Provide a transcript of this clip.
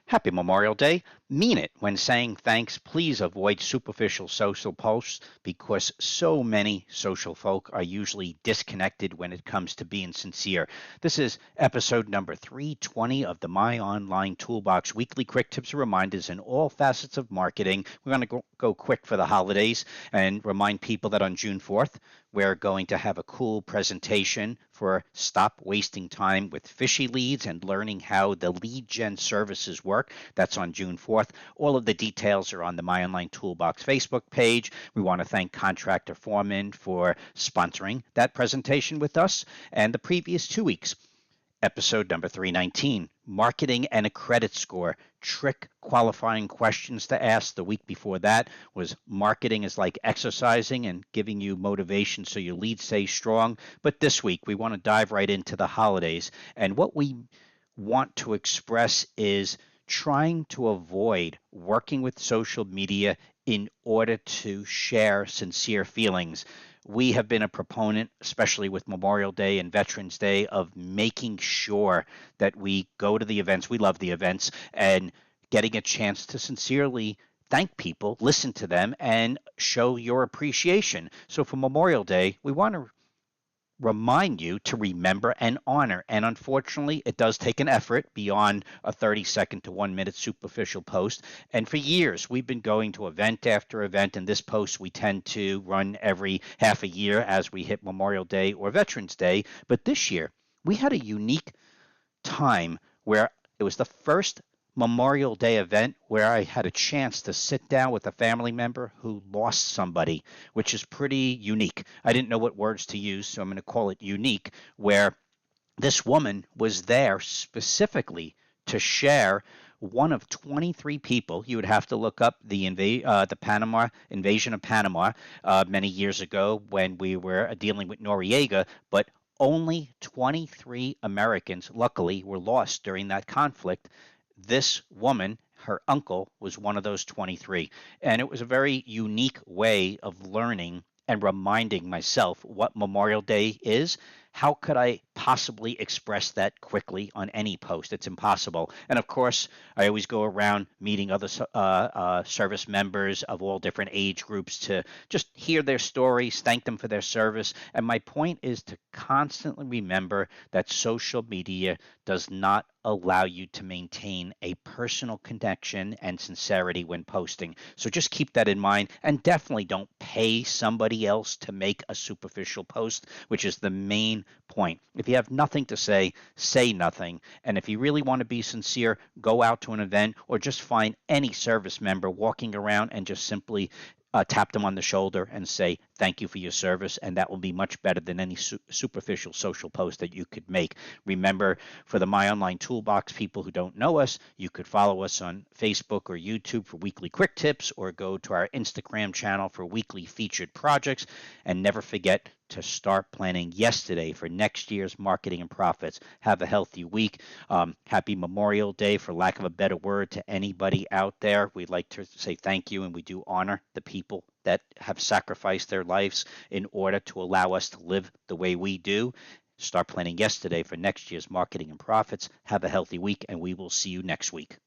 Happy Memorial Day. Mean it when saying thanks. Please avoid superficial social posts because so many social folk are usually disconnected when it comes to being sincere. This is episode number 320 of the My Online Toolbox weekly quick tips and reminders in all facets of marketing. We're going to go quick for the holidays and remind people that on June 4th, we're going to have a cool presentation for Stop Wasting Time with Fishy Leads and learning how the lead gen services work. That's on June 4th. All of the details are on the My Online Toolbox Facebook page. We want to thank Contractor Foreman for sponsoring that presentation with us and the previous 2 weeks. Episode number 319, Marketing and a Credit Score, trick qualifying questions to ask. The week before that was marketing is like exercising and giving you motivation so your leads stay strong. But this week, we want to dive right into the holidays. And what we want to express is trying to avoid working with social media in order to share sincere feelings. We have been a proponent, especially with Memorial Day and Veterans Day, of making sure that we go to the events. We love the events and getting a chance to sincerely thank people, listen to them, and show your appreciation. So for Memorial Day, we want to remind you to remember and honor. And unfortunately, it does take an effort beyond a 30-second to 1 minute superficial post. And for years, we've been going to event after event. And this post we tend to run every half a year as we hit Memorial Day or Veterans Day. But this year, we had a unique time where it was the first Memorial Day event where I had a chance to sit down with a family member who lost somebody, which is pretty unique. I didn't know what words to use, so I'm going to call it unique, where this woman was there specifically to share one of 23 people. You would have to look up the Panama invasion of Panama many years ago when we were dealing with Noriega, but only 23 Americans, luckily, were lost during that conflict. This woman, her uncle, was one of those 23. And it was a very unique way of learning and reminding myself what Memorial Day is. How could I possibly express that quickly on any post? It's impossible. And of course, I always go around meeting other service members of all different age groups to just hear their stories, thank them for their service. And my point is to constantly remember that social media does not allow you to maintain a personal connection and sincerity when posting. So just keep that in mind and definitely don't pay somebody else to make a superficial post, which is the main point. If you have nothing to say nothing. And if you really want to be sincere, go out to an event or just find any service member walking around and just simply tap them on the shoulder and say thank you for your service, and that will be much better than any superficial social post that you could make. Remember, for the My Online Toolbox people who don't know us, you could follow us on Facebook or YouTube for weekly quick tips, or go to our Instagram channel for weekly featured projects. And never forget to start planning yesterday for next year's marketing and profits. Have a healthy week. Happy Memorial Day, for lack of a better word, to anybody out there. We'd like to say thank you, and we do honor the people that have sacrificed their lives in order to allow us to live the way we do. Start planning yesterday for next year's marketing and profits. Have a healthy week, and we will see you next week.